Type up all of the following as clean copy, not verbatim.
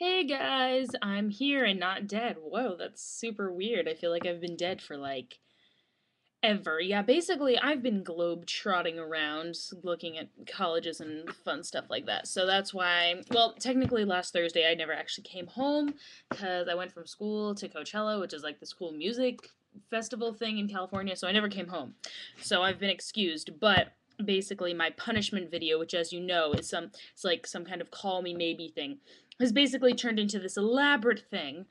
Hey guys, I'm here and not dead. Whoa, that's super weird. I feel like I've been dead for like ever. Yeah, basically, I've been globe trotting around looking at colleges and fun stuff like that. So that's why, well, technically last Thursday I never actually came home because I went from school to Coachella, which is like this cool music festival thing in California. So I never came home. So I've been excused, but basically my punishment video, which as you know is it's like some kind of call me maybe thing, has basically turned into this elaborate thing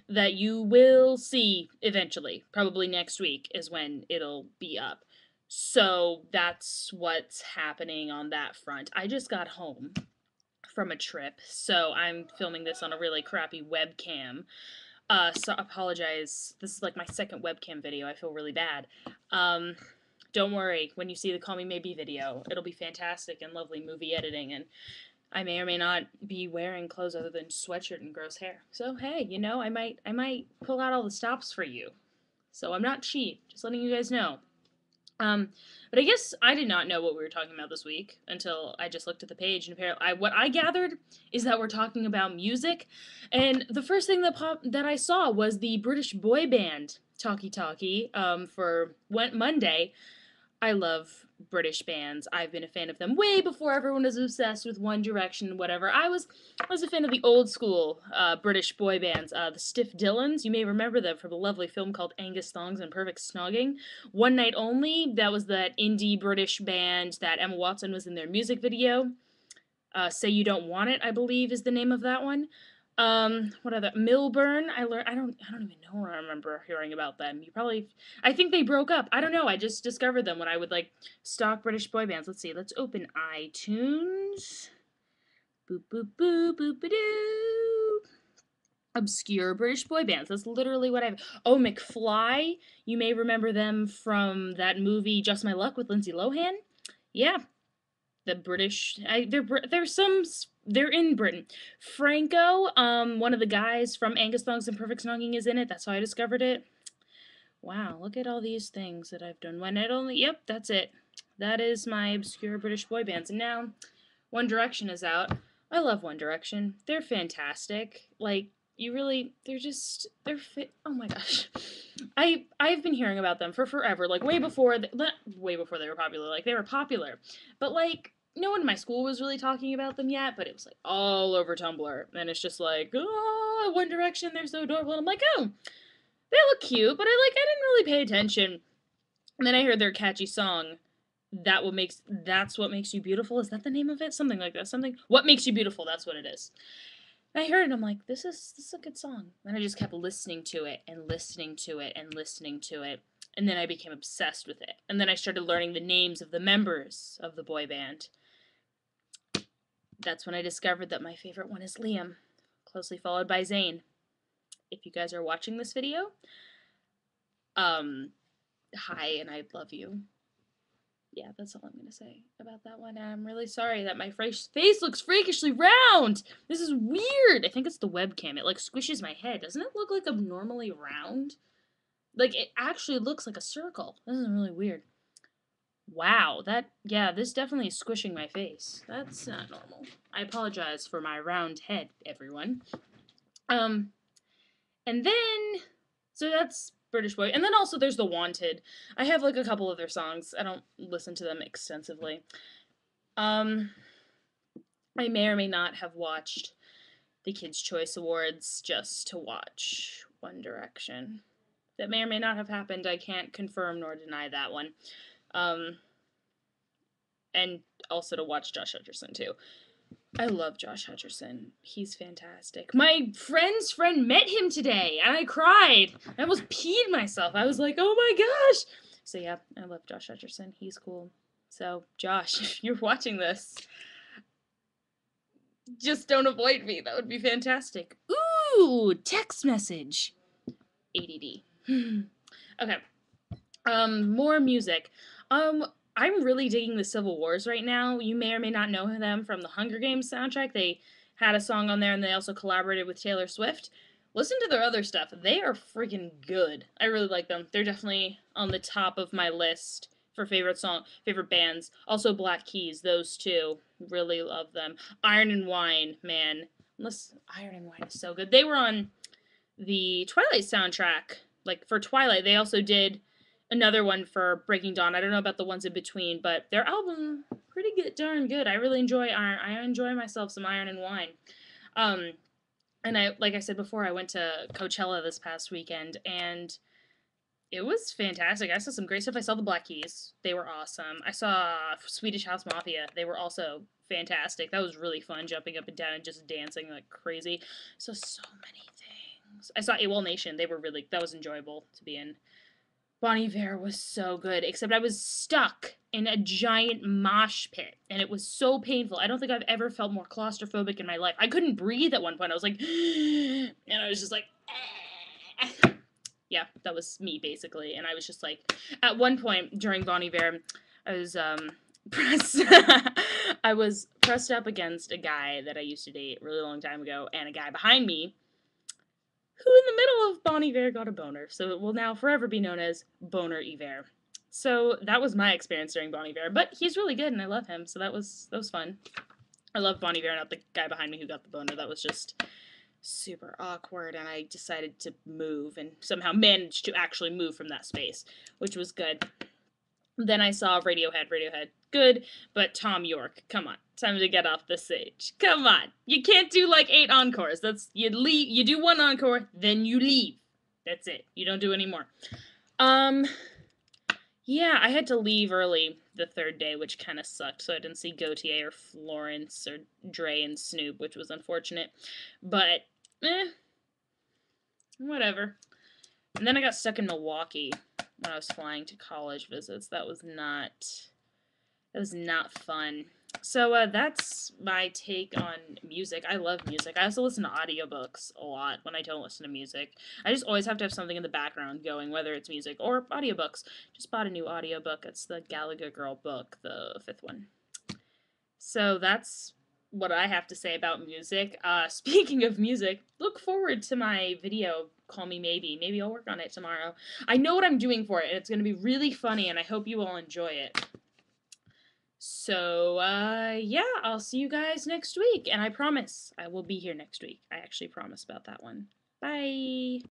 that you will see eventually. Probably next week is when it'll be up. So that's what's happening on that front. I just got home from a trip, so I'm filming this on a really crappy webcam. So apologize. This is like my second webcam video. I feel really bad. Um, don't worry. When you see the Call Me Maybe video, it'll be fantastic and lovely movie editing, and I may or may not be wearing clothes other than sweatshirt and gross hair. So hey, I might pull out all the stops for you. So I'm not cheap. Just letting you guys know. Um, but I guess I did not know what we were talking about this week until I just looked at the page, and apparently, what I gathered is that we're talking about music, and the first thing that I saw was the British boy band Talkie Talkie for Monday. I love British bands. I've been a fan of them way before everyone was obsessed with One Direction, whatever. I was a fan of the old school British boy bands, the Stiff Dillons. You may remember them from a lovely film called Angus Thongs and Perfect Snogging. One Night Only, that was that indie British band that Emma Watson was in their music video. Say You Don't Want It, I believe, is the name of that one. What other Milburn? I don't even know where I remember hearing about them. I think they broke up. I don't know. I just discovered them when I would like stalk British boy bands. Let's see. Let's open iTunes. Boop boop boop boop doo. Obscure British boy bands. That's literally what I've. Oh, McFly. You may remember them from that movie Just My Luck with Lindsay Lohan. Yeah, the British. They're in Britain. Franco, one of the guys from Angus Thongs and Perfect Snogging is in it. That's how I discovered it. Wow, look at all these things that I've done. When it only, yep, that's it. That is my obscure British boy bands. And now One Direction is out. I love One Direction. They're fantastic. Like oh my gosh. I've been hearing about them for forever, like way before they were popular. Like they were popular. But like no one in my school was really talking about them yet, but it was like all over Tumblr. And it's just like, oh, One Direction, they're so adorable. And I'm like, oh, they look cute, but I didn't really pay attention. And then I heard their catchy song, That's What Makes You Beautiful. Is that the name of it? Something like that. Something What Makes You Beautiful, that's what it is. And I heard it, and I'm like, this is a good song. And I just kept listening to it and listening to it and listening to it. And then I became obsessed with it. And then I started learning the names of the members of the boy band. That's when I discovered that my favorite one is Liam, closely followed by Zayn. If you guys are watching this video, hi, and I love you. Yeah, that's all I'm gonna say about that one. I'm really sorry that my face looks freakishly round. This is weird. I think it's the webcam. It like squishes my head. Doesn't it look like I'm normally round? Like it actually looks like a circle. This is really weird. Wow, yeah, this definitely is squishing my face. That's not normal. I apologize for my round head, everyone. Um, and then, so that's British Boy. And then also there's The Wanted. I have like a couple of their songs. I don't listen to them extensively. I may or may not have watched the Kids' Choice Awards just to watch One Direction. That may or may not have happened. I can't confirm nor deny that one. And also to watch Josh Hutcherson too. I love Josh Hutcherson. He's fantastic. My friend's friend met him today, and I cried. I almost peed myself. I was like, oh my gosh. So yeah, I love Josh Hutcherson. He's cool. So, Josh, if you're watching this, just don't avoid me. That would be fantastic. Ooh, text message. ADD. Okay. More music. I'm really digging the Civil Wars right now. You may or may not know them from the Hunger Games soundtrack. They had a song on there, and they also collaborated with Taylor Swift. Listen to their other stuff. They are freaking good. I really like them. They're definitely on the top of my list for favorite bands. Also Black Keys, those two. Really love them. Iron and Wine, man. Unless Iron and Wine is so good. They were on the Twilight soundtrack. Like for Twilight, they also did another one for Breaking Dawn. I don't know about the ones in between, but their album pretty good, darn good. I really enjoy Iron. I enjoy myself some Iron and Wine. Um, and I, like I said before, I went to Coachella this past weekend, and it was fantastic. I saw some great stuff. I saw the Black Keys. They were awesome. I saw Swedish House Mafia. They were also fantastic. That was really fun, jumping up and down and just dancing like crazy. So many things. I saw AWOL Nation. They were really, that was enjoyable to be in. Bon Iver was so good, except I was stuck in a giant mosh pit, and it was so painful. I don't think I've ever felt more claustrophobic in my life. I couldn't breathe at one point. I was like, and I was just like, yeah, that was me basically. And I was just like, at one point during Bon Iver, I was pressed. I was pressed up against a guy that I used to date a really long time ago, and a guy behind me who in the middle of Bon Iver got a boner. So it will now forever be known as Boner Iver. So that was my experience during Bon Iver. But he's really good, and I love him. So that was fun. I love Bon Iver, not the guy behind me who got the boner. That was just super awkward, and I decided to move and somehow managed to actually move from that space, which was good. Then I saw Radiohead, good, but Tom York, come on, time to get off the stage. Come on, you can't do like 8 encores. That's you leave. You do 1 encore, then you leave. That's it. You don't do any more. Yeah, I had to leave early the 3rd day, which kind of sucked. So I didn't see Gautier or Florence or Dre and Snoop, which was unfortunate. But whatever. And then I got stuck in Milwaukee when I was flying to college visits. That was not fun. So that's my take on music. I love music. I also listen to audiobooks a lot when I don't listen to music. I just always have to have something in the background going, whether it's music or audiobooks. Just bought a new audiobook. It's the Gallagher Girl book, the 5th one. So that's what I have to say about music. Speaking of music, look forward to my video, Call Me Maybe. Maybe I'll work on it tomorrow. I know what I'm doing for it, and it's going to be really funny, and I hope you all enjoy it. So, yeah, I'll see you guys next week, and I promise I will be here next week. I actually promise about that one. Bye!